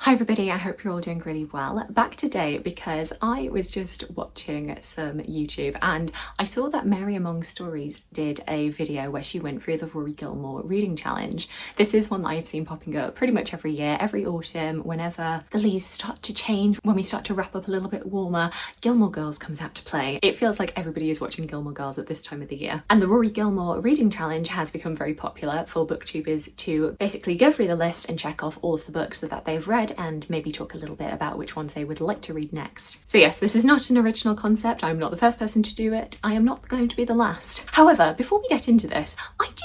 Hi everybody, I hope you're all doing really well. Back today because I was just watching some YouTube and I saw that Mary Among Stories did a video where she went through the Rory Gilmore reading challenge. This is one that I've seen popping up pretty much every year, every autumn, whenever the leaves start to change, when we start to wrap up a little bit warmer, Gilmore Girls comes out to play. It feels like everybody is watching Gilmore Girls at this time of the year. And the Rory Gilmore reading challenge has become very popular for booktubers to basically go through the list and check off all of the books that they've read and maybe talk a little bit about which ones they would like to read next. So yes, this is not an original concept. I'm not the first person to do it. I am not going to be the last. However, before we get into this, I do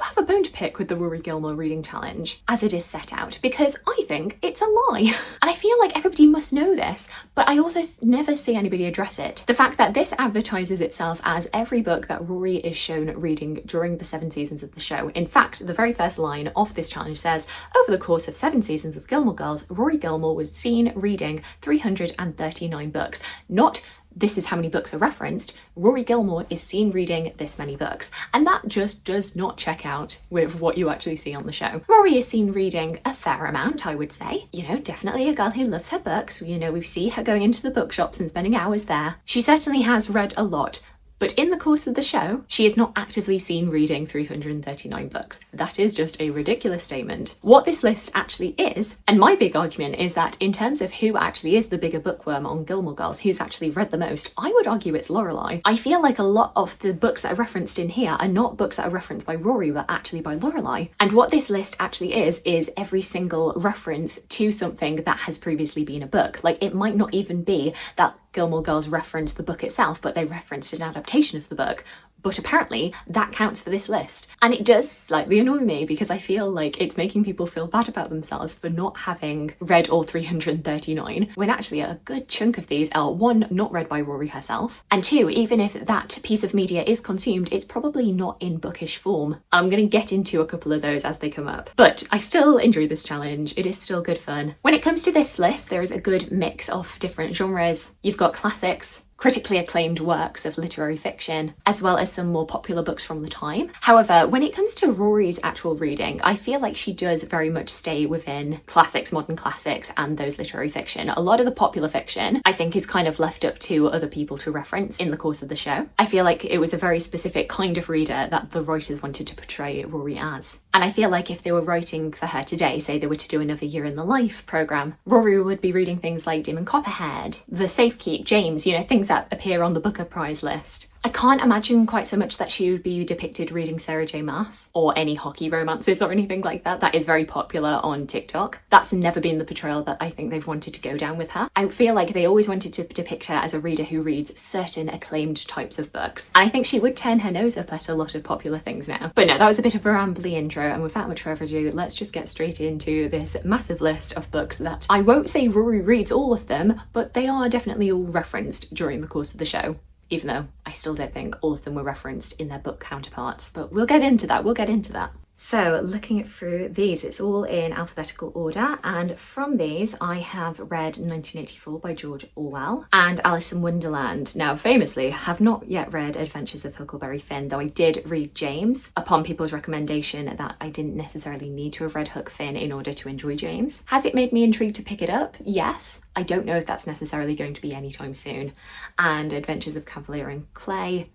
have a bone to pick with the Rory Gilmore reading challenge as it is set out, because I think it's a lie. And I feel like everybody must know this, but I also never see anybody address it. The fact that this advertises itself as every book that Rory is shown reading during the 7 seasons of the show. In fact, the very first line of this challenge says, over the course of 7 seasons of Gilmore Girls, Rory Gilmore was seen reading 339 books. Not this is how many books are referenced. Rory Gilmore is seen reading this many books. And that just does not check out with what you actually see on the show. Rory is seen reading a fair amount, I would say. You know, definitely a girl who loves her books. You know, we see her going into the bookshops and spending hours there. She certainly has read a lot. But in the course of the show, she is not actively seen reading 339 books. That is just a ridiculous statement. What this list actually is, and my big argument is that in terms of who actually is the bigger bookworm on Gilmore Girls, who's actually read the most, I would argue it's Lorelai. I feel like a lot of the books that are referenced in here are not books that are referenced by Rory, but actually by Lorelai. And what this list actually is every single reference to something that has previously been a book. Like, it might not even be that Gilmore Girls referenced the book itself, but they referenced an adaptation of the book. But apparently that counts for this list. And it does slightly annoy me because I feel like it's making people feel bad about themselves for not having read all 339, when actually a good chunk of these are, one, not read by Rory herself, and two, even if that piece of media is consumed, it's probably not in bookish form. I'm going to get into a couple of those as they come up. But I still enjoy this challenge. It is still good fun. When it comes to this list, there is a good mix of different genres. You've got classics, critically acclaimed works of literary fiction, as well as some more popular books from the time. However, when it comes to Rory's actual reading, I feel like she does very much stay within classics, modern classics, and those literary fiction. A lot of the popular fiction, I think, is kind of left up to other people to reference in the course of the show. I feel like it was a very specific kind of reader that the writers wanted to portray Rory as. And I feel like if they were writing for her today, say they were to do another Year in the Life programme, Rory would be reading things like Demon Copperhead, The Safekeep, James, you know, things that appear on the Booker Prize list. I can't imagine quite so much that she would be depicted reading Sarah J Maas or any hockey romances or anything like that. That is very popular on TikTok. That's never been the portrayal that I think they've wanted to go down with her. I feel like they always wanted to depict her as a reader who reads certain acclaimed types of books. And I think she would turn her nose up at a lot of popular things now. But no, that was a bit of a rambly intro, and without much further ado, let's just get straight into this massive list of books that I won't say Rory reads all of them, but they are definitely all referenced during the course of the show. Even though I still don't think all of them were referenced in their book counterparts. But we'll get into that. So looking through these, it's all in alphabetical order, and from these I have read 1984 by George Orwell and Alice in Wonderland. Now, famously, have not yet read Adventures of Huckleberry Finn, though I did read James upon people's recommendation that I didn't necessarily need to have read Huck Finn in order to enjoy James. Has it made me intrigued to pick it up? Yes. I don't know if that's necessarily going to be anytime soon. And Adventures of Cavalier and Clay,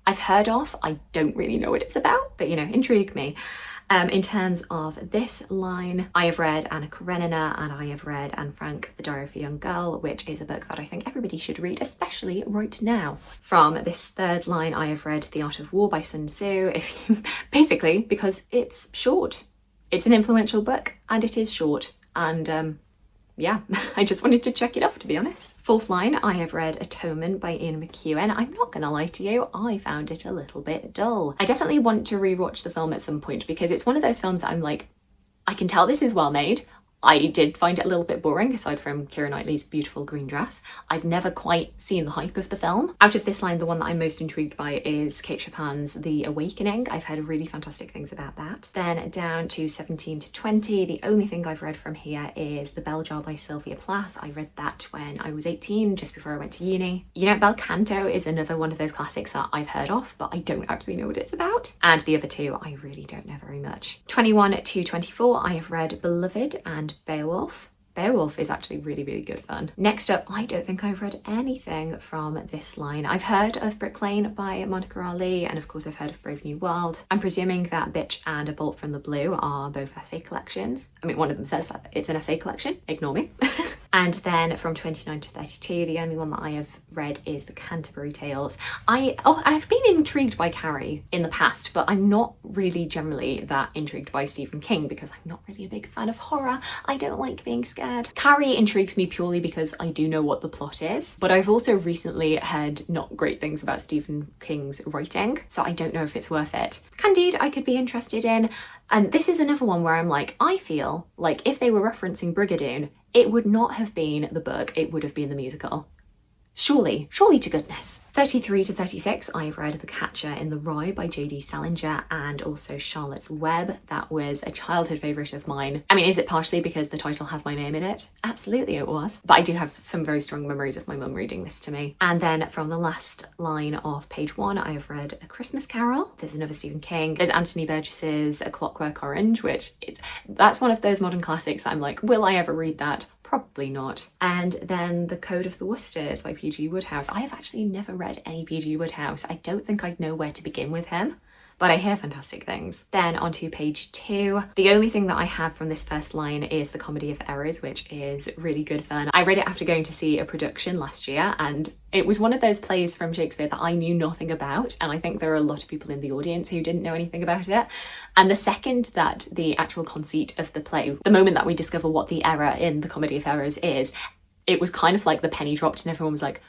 I've heard of. I don't really know what it's about, but you know, intrigue me. In terms of this line, I have read Anna Karenina and I have read Anne Frank, The Diary of a Young Girl, which is a book that I think everybody should read, especially right now. From this third line, I have read The Art of War by Sun Tzu, basically because it's short. It's an influential book and it is short, and yeah, I just wanted to check it off, to be honest. Fourth line, I have read Atonement by Ian McEwan. I'm not gonna lie to you, I found it a little bit dull. I definitely want to rewatch the film at some point because it's one of those films that I'm like, I can tell this is well made. I did find it a little bit boring, aside from Keira Knightley's beautiful green dress. I've never quite seen the hype of the film. Out of this line, the one that I'm most intrigued by is Kate Chopin's The Awakening. I've heard really fantastic things about that. Then down to 17 to 20, the only thing I've read from here is The Bell Jar by Sylvia Plath. I read that when I was 18, just before I went to uni. You know, Bel Canto is another one of those classics that I've heard of, but I don't actually know what it's about. And the other two, I really don't know very much. 21 to 24, I have read Beloved and Beowulf. Beowulf is actually really, really good fun. Next up, I don't think I've read anything from this line. I've heard of Brick Lane by Monica Ali, and of course I've heard of Brave New World. I'm presuming that Bitch and A Bolt from the Blue are both essay collections. I mean, one of them says that it's an essay collection, ignore me. And then from 29 to 32, the only one that I have read is the Canterbury Tales. I've been intrigued by Carrie in the past, but I'm not really generally that intrigued by Stephen King because I'm not really a big fan of horror. I don't like being scared. Carrie intrigues me purely because I do know what the plot is, but I've also recently heard not great things about Stephen King's writing, so I don't know if it's worth it. Candide, I could be interested in, and this is another one where I'm like, I feel like if they were referencing Brigadoon, it would not have been the book, it would have been the musical. Surely to goodness. 33 to 36, I've read The Catcher in the Rye by J.D. Salinger and also Charlotte's Web. That was a childhood favourite of mine. I mean, is it partially because the title has my name in it? Absolutely it was. But I do have some very strong memories of my mum reading this to me. And then from the last line of page 1, I have read A Christmas Carol. There's another Stephen King. There's Anthony Burgess's A Clockwork Orange, that's one of those modern classics that I'm like, will I ever read that? Probably not. And then The Code of the Woosters by P.G. Wodehouse. I have actually never read any P.G. Wodehouse. I don't think I'd know where to begin with him, but I hear fantastic things. Then onto page 2. The only thing that I have from this first line is The Comedy of Errors, which is really good fun. I read it after going to see a production last year, and it was one of those plays from Shakespeare that I knew nothing about, and I think there are a lot of people in the audience who didn't know anything about it. And the second that the actual conceit of the play, the moment that we discover what the error in The Comedy of Errors is, it was kind of like the penny dropped and everyone was like,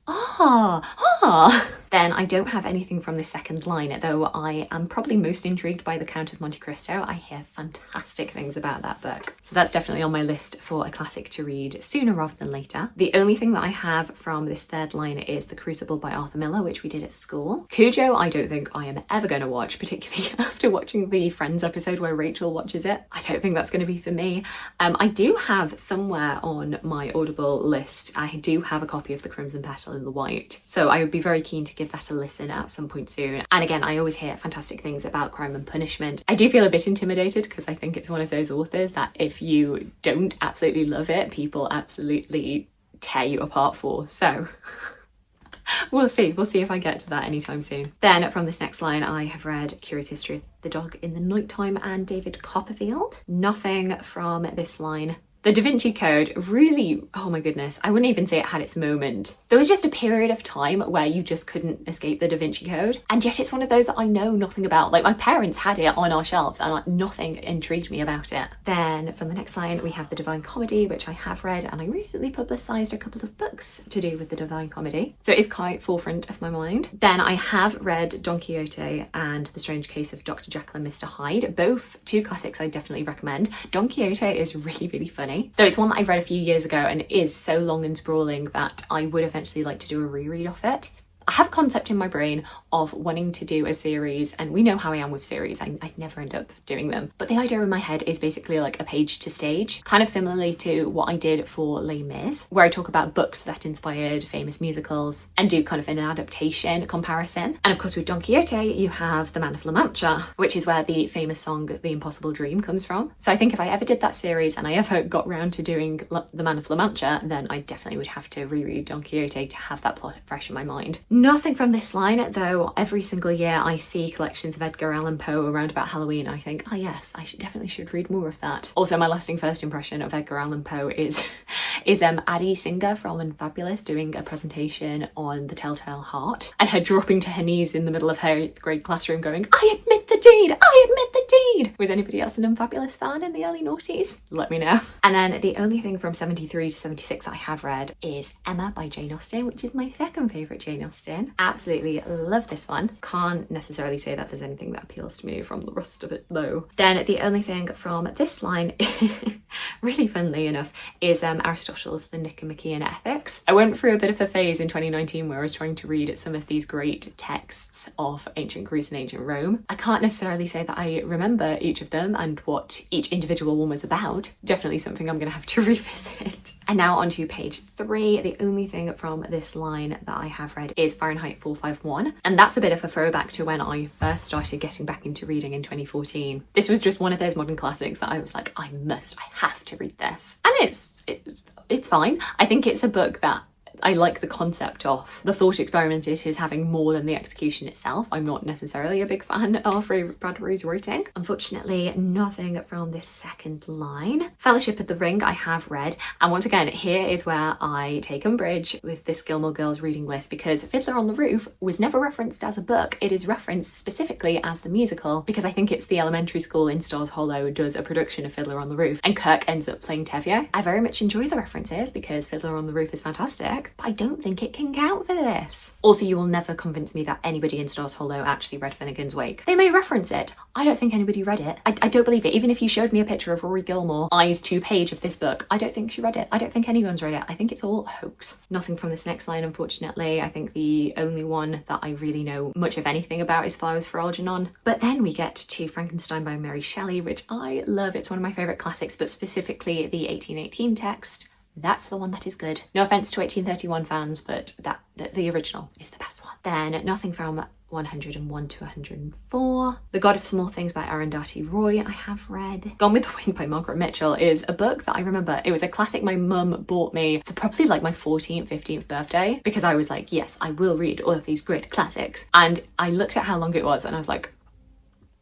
ah. Then I don't have anything from the second line, though I am probably most intrigued by The Count of Monte Cristo. I hear fantastic things about that book. So that's definitely on my list for a classic to read sooner rather than later. The only thing that I have from this third line is The Crucible by Arthur Miller, which we did at school. Cujo, I don't think I am ever going to watch, particularly after watching the Friends episode where Rachel watches it. I don't think that's going to be for me. I do have somewhere on my Audible list, I do have a copy of The Crimson Petal in the White. So I would be very keen to give that a listen at some point soon. And again, I always hear fantastic things about Crime and Punishment. I do feel a bit intimidated because I think it's one of those authors that if you don't absolutely love it, people absolutely tear you apart for. So we'll see if I get to that anytime soon. Then from this next line, I have read Curious History of the Dog in the Nighttime and David Copperfield. Nothing from this line. The Da Vinci Code really, oh my goodness, I wouldn't even say it had its moment. There was just a period of time where you just couldn't escape the Da Vinci Code, and yet it's one of those that I know nothing about. Like, my parents had it on our shelves and like nothing intrigued me about it. Then from the next line we have The Divine Comedy, which I have read, and I recently publicised a couple of books to do with The Divine Comedy, so it is quite forefront of my mind. Then I have read Don Quixote and The Strange Case of Dr. Jekyll and Mr. Hyde, both two classics I definitely recommend. Don Quixote is really, really funny. Though it's one that I read a few years ago and it is so long and sprawling that I would eventually like to do a reread of it. I have a concept in my brain of wanting to do a series, and we know how I am with series, I never end up doing them. But the idea in my head is basically like a page to stage, kind of similarly to what I did for Les Mis, where I talk about books that inspired famous musicals and do kind of an adaptation comparison. And of course with Don Quixote, you have The Man of La Mancha, which is where the famous song The Impossible Dream comes from. So I think if I ever did that series and I ever got round to doing The Man of La Mancha, then I definitely would have to reread Don Quixote to have that plot fresh in my mind. Nothing from this line, though every single year I see collections of Edgar Allan Poe around about Halloween. I think, oh yes, I definitely should read more of that. Also, my lasting first impression of Edgar Allan Poe is Addie Singer from Unfabulous doing a presentation on The Telltale Heart, and her dropping to her knees in the middle of her 8th grade classroom going, I admit the deed! I admit the deed! Was anybody else an Unfabulous fan in the early noughties? Let me know. And then the only thing from 73 to 76 I have read is Emma by Jane Austen, which is my second favourite Jane Austen. Absolutely love this one. Can't necessarily say that there's anything that appeals to me from the rest of it though. Then the only thing from this line, really funnily enough, is Aristotle's The Nicomachean Ethics. I went through a bit of a phase in 2019 where I was trying to read some of these great texts of ancient Greece and ancient Rome. I can't necessarily say that I remember each of them and what each individual one was about. Definitely something I'm going to have to revisit. And now onto page 3. The only thing from this line that I have read is Fahrenheit 451. And that's a bit of a throwback to when I first started getting back into reading in 2014. This was just one of those modern classics that I was like, I have to read this. And it's fine. I think it's a book that I like the concept of. The thought experiment it is having more than the execution itself. I'm not necessarily a big fan of Ray Bradbury's writing. Unfortunately, nothing from this second line. Fellowship of the Ring I have read, and once again, here is where I take umbrage with this Gilmore Girls reading list, because Fiddler on the Roof was never referenced as a book. It is referenced specifically as the musical, because I think it's the elementary school in Stars Hollow does a production of Fiddler on the Roof, and Kirk ends up playing Tevye. I very much enjoy the references because Fiddler on the Roof is fantastic, but I don't think it can count for this. Also, you will never convince me that anybody in Stars Hollow actually read Finnegan's Wake. They may reference it. I don't think anybody read it. I don't believe it. Even if you showed me a picture of Rory Gilmore, eyes to page of this book, I don't think she read it. I don't think anyone's read it. I think it's all a hoax. Nothing from this next line, unfortunately. I think the only one that I really know much of anything about is Flowers for Algernon. But then we get to Frankenstein by Mary Shelley, which I love. It's one of my favourite classics, but specifically the 1818 text. That's the one that is good. No offence to 1831 fans, but the original is the best one. Then nothing from 101 to 104. The God of Small Things by Arundhati Roy I have read. Gone with the Wind by Margaret Mitchell is a book that I remember. It was a classic my mum bought me for probably like my 14th, 15th birthday, because I was like, yes, I will read all of these great classics. And I looked at how long it was and I was like,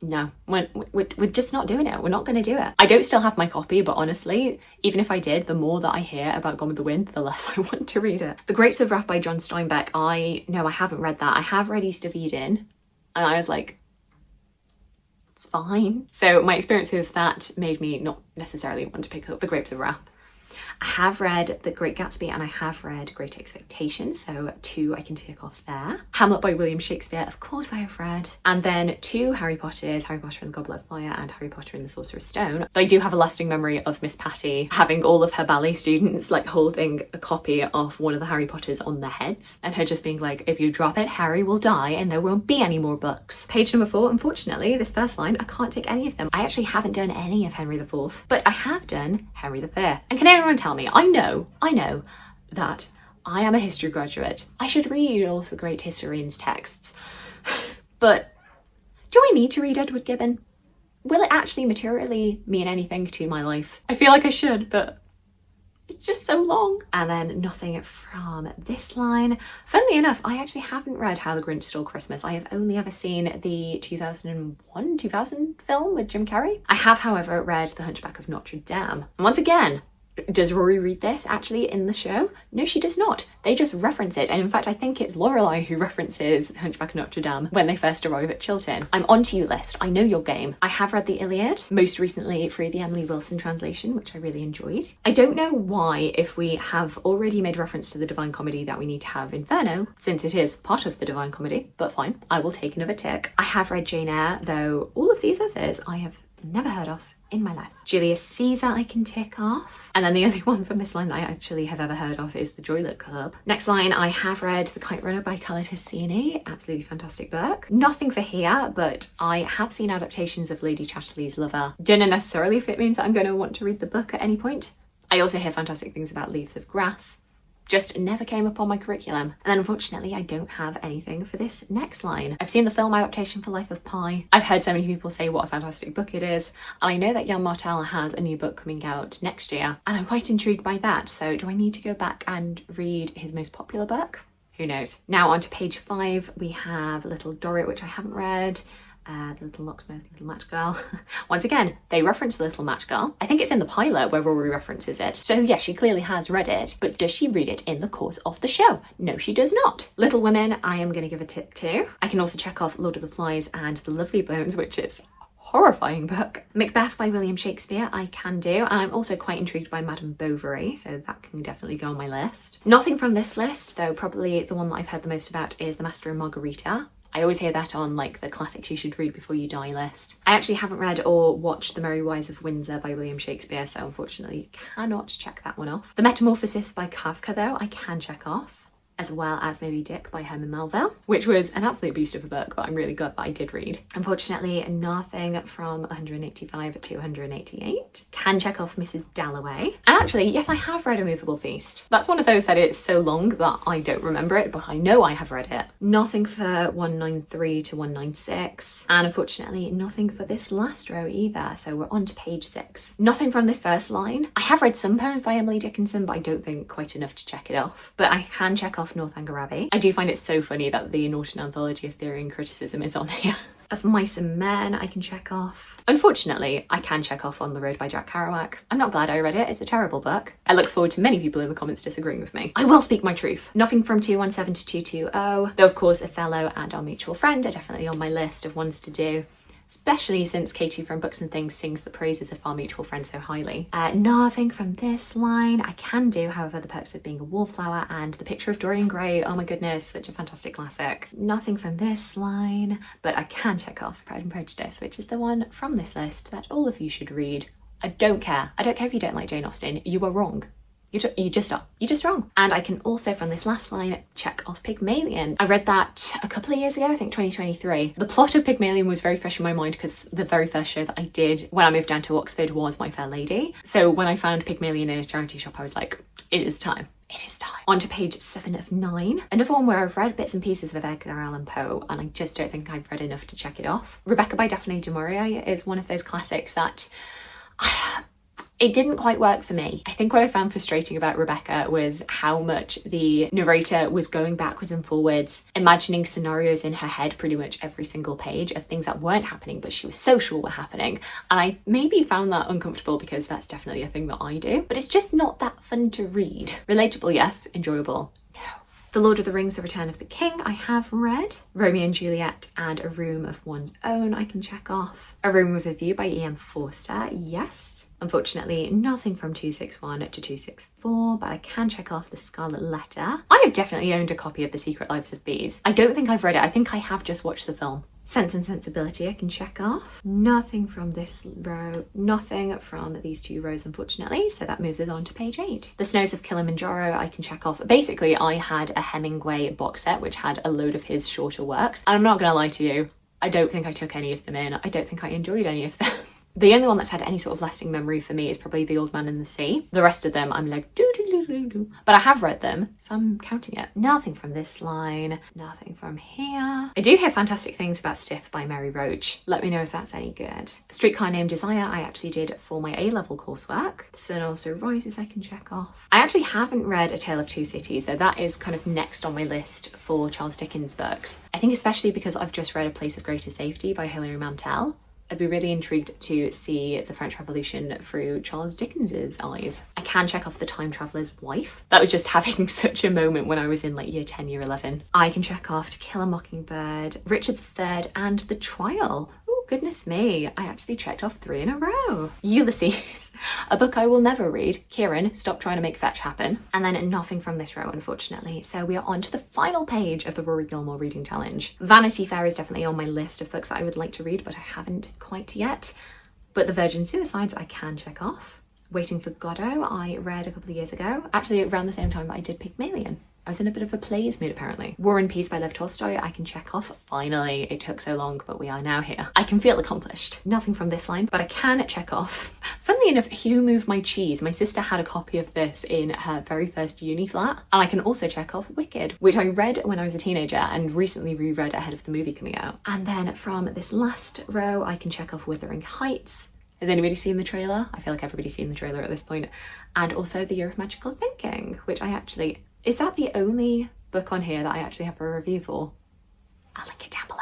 no, we're just not doing it. We're not going to do it. I don't still have my copy, but honestly, even if I did, the more that I hear about Gone with the Wind, the less I want to read it. The Grapes of Wrath by John Steinbeck. I haven't read that. I have read East of Eden, and I was like, it's fine. So my experience with that made me not necessarily want to pick up The Grapes of Wrath. I have read The Great Gatsby and I have read Great Expectations, so 2 I can tick off there. Hamlet by William Shakespeare, of course I have read. And then 2 Harry Potters, Harry Potter and the Goblet of Fire and Harry Potter and the Sorcerer's Stone. I do have a lasting memory of Miss Patty having all of her ballet students like holding a copy of one of the Harry Potters on their heads, and her just being like, if you drop it, Harry will die and there won't be any more books. Page number 4, unfortunately, this first line, I can't tick any of them. I actually haven't done any of Henry IV, but I have done Henry V. And can anyone tell me, I know that I am a history graduate. I should read all of the great historians' texts. But do I need to read Edward Gibbon? Will it actually materially mean anything to my life? I feel like I should, but it's just so long. And then nothing from this line. Funnily enough, I actually haven't read How the Grinch Stole Christmas. I have only ever seen the 2000 film with Jim Carrey. I have, however, read The Hunchback of Notre Dame. And once again, does Rory read this actually in the show? No, she does not. They just reference it. And in fact, I think it's Lorelai who references Hunchback of Notre Dame when they first arrive at Chiltern. I'm onto you, list. I know your game. I have read the Iliad, most recently through the Emily Wilson translation, which I really enjoyed. I don't know why, if we have already made reference to the Divine Comedy, that we need to have Inferno, since it is part of the Divine Comedy, but fine, I will take another tick. I have read Jane Eyre, though all of these others I have never heard of in my life. Julius Caesar I can tick off. And then the only one from this line that I actually have ever heard of is The Joylet Club. Next line, I have read The Kite Runner by Khaled Hosseini. Absolutely fantastic book. Nothing for here, but I have seen adaptations of Lady Chatterley's Lover. Don't know necessarily if it means that I'm going to want to read the book at any point. I also hear fantastic things about Leaves of Grass. Just never came up on my curriculum. And then unfortunately, I don't have anything for this next line. I've seen the film adaptation for Life of Pi. I've heard so many people say what a fantastic book it is. And I know that Jan Martel has a new book coming out next year. And I'm quite intrigued by that. So do I need to go back and read his most popular book? Who knows? Now on to page 5, we have Little Dorrit, which I haven't read. The Little Locksmith, Little Match Girl. Once again, they reference the Little Match Girl. I think it's in the pilot where Rory references it. So yeah, she clearly has read it, but does she read it in the course of the show? No, she does not. Little Women, I am going to give a tick to. I can also check off Lord of the Flies and The Lovely Bones, which is a horrifying book. Macbeth by William Shakespeare, I can do. And I'm also quite intrigued by Madame Bovary, so that can definitely go on my list. Nothing from this list, though probably the one that I've heard the most about is The Master and Margarita. I always hear that on like the classics you should read before you die list. I actually haven't read or watched The Merry Wives of Windsor by William Shakespeare, so unfortunately cannot check that one off. The Metamorphosis by Kafka, though, I can check off. as well as Moby Dick by Herman Melville, which was an absolute beast of a book, but I'm really glad that I did read. Unfortunately, nothing from 185 to 188. Can check off Mrs. Dalloway. And actually, yes, I have read A Movable Feast. That's one of those that it's so long that I don't remember it, but I know I have read it. Nothing for 193 to 196. And unfortunately, nothing for this last row either. So we're on to page 6. Nothing from this first line. I have read some poems by Emily Dickinson, but I don't think quite enough to check it off. But I can check off Northanger Abbey. I do find it so funny that the Norton Anthology of Theory and Criticism is on here. Of Mice and Men, I can check off. Unfortunately, I can check off On the Road by Jack Kerouac. I'm not glad I read it, it's a terrible book. I look forward to many people in the comments disagreeing with me. I will speak my truth. Nothing from 217 to 220, though of course Othello and Our Mutual Friend are definitely on my list of ones to do. Especially since Katie from Books and Things sings the praises of Our Mutual Friend so highly. Nothing from this line. I can do, however, The Perks of Being a Wallflower and The Picture of Dorian Gray. Oh my goodness, such a fantastic classic. Nothing from this line, but I can check off Pride and Prejudice, which is the one from this list that all of you should read. I don't care. I don't care if you don't like Jane Austen. You are wrong. You just are. You're just wrong. And I can also, from this last line, check off Pygmalion. I read that a couple of years ago, I think 2023. The plot of Pygmalion was very fresh in my mind because the very first show that I did when I moved down to Oxford was My Fair Lady. So when I found Pygmalion in a charity shop, I was like, it is time. It is time. On to page 7 of 9. Another one where I've read bits and pieces of Edgar Allan Poe and I just don't think I've read enough to check it off. Rebecca by Daphne du Maurier is one of those classics that it didn't quite work for me. I think what I found frustrating about Rebecca was how much the narrator was going backwards and forwards, imagining scenarios in her head pretty much every single page of things that weren't happening, but she was so sure were happening. And I maybe found that uncomfortable because that's definitely a thing that I do, but it's just not that fun to read. Relatable, yes. Enjoyable, no. The Lord of the Rings, The Return of the King, I have read. Romeo and Juliet and A Room of One's Own, I can check off. A Room with a View by E.M. Forster, yes. Unfortunately, nothing from 261 to 264, but I can check off The Scarlet Letter. I have definitely owned a copy of The Secret Lives of Bees. I don't think I've read it. I think I have just watched the film. Sense and Sensibility, I can check off. Nothing from this row, nothing from these two rows, unfortunately. So that moves us on to page 8. The Snows of Kilimanjaro, I can check off. Basically, I had a Hemingway box set, which had a load of his shorter works. And I'm not gonna lie to you, I don't think I took any of them in. I don't think I enjoyed any of them. The only one that's had any sort of lasting memory for me is probably The Old Man and the Sea. The rest of them I'm like do. But I have read them, so I'm counting it. Nothing from this line, nothing from here. I do hear fantastic things about Stiff by Mary Roach. Let me know if that's any good. Streetcar Named Desire I actually did for my A-level coursework. The Sun Also Rises I can check off. I actually haven't read A Tale of Two Cities, so that is kind of next on my list for Charles Dickens books. I think especially because I've just read A Place of Greater Safety by Hilary Mantel. I'd be really intrigued to see the French Revolution through Charles Dickens's eyes. I can check off The Time Traveller's Wife. That was just having such a moment when I was in like year 10, year 11. I can check off To Kill a Mockingbird, Richard III and The Trial. Oh, goodness me. I actually checked off 3 in a row. Ulysses, a book I will never read. Kieran, stop trying to make fetch happen. And then nothing from this row, unfortunately. So we are on to the final page of the Rory Gilmore reading challenge. Vanity Fair is definitely on my list of books that I would like to read, but I haven't quite yet. But The Virgin Suicides I can check off. Waiting for Godot I read a couple of years ago, actually around the same time that I did Pygmalion. I was in a bit of a plays mood apparently. War and Peace by Lev Tolstoy I can check off. Finally, it took so long, but we are now here. I can feel accomplished. Nothing from this line, but I can check off. Funnily enough, Hugh Moved My Cheese. My sister had a copy of this in her very first uni flat. And I can also check off Wicked, which I read when I was a teenager and recently reread ahead of the movie coming out. And then from this last row, I can check off Wuthering Heights. Has anybody seen the trailer? I feel like everybody's seen the trailer at this point. And also The Year of Magical Thinking, which I actually... Is that the only book on here that I actually have a review for? I'll link it down below.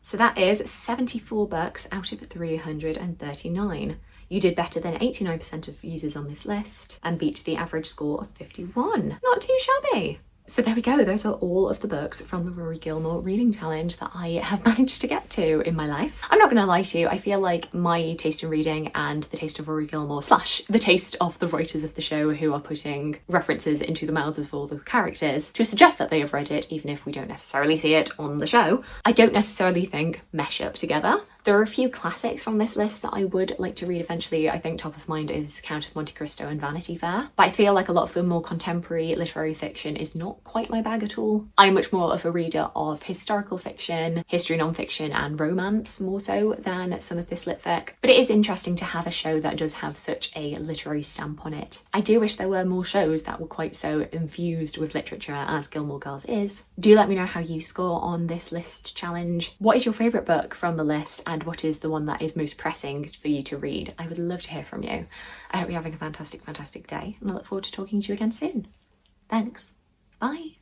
So that is 74 books out of 339. You did better than 89% of users on this list and beat the average score of 51. Not too shabby. So there we go, those are all of the books from the Rory Gilmore reading challenge that I have managed to get to in my life. I'm not gonna lie to you, I feel like my taste in reading and the taste of Rory Gilmore / the taste of the writers of the show who are putting references into the mouths of all the characters to suggest that they have read it, even if we don't necessarily see it on the show, I don't necessarily think mesh up together. There are a few classics from this list that I would like to read eventually. I think top of mind is Count of Monte Cristo and Vanity Fair, but I feel like a lot of the more contemporary literary fiction is not quite my bag at all. I'm much more of a reader of historical fiction, history non-fiction and romance more so than some of this lit fic, but it is interesting to have a show that does have such a literary stamp on it. I do wish there were more shows that were quite so infused with literature as Gilmore Girls is. Do let me know how you score on this list challenge. What is your favourite book from the list, and what is the one that is most pressing for you to read? I would love to hear from you. I hope you're having a fantastic day, and I look forward to talking to you again soon. Thanks. Bye.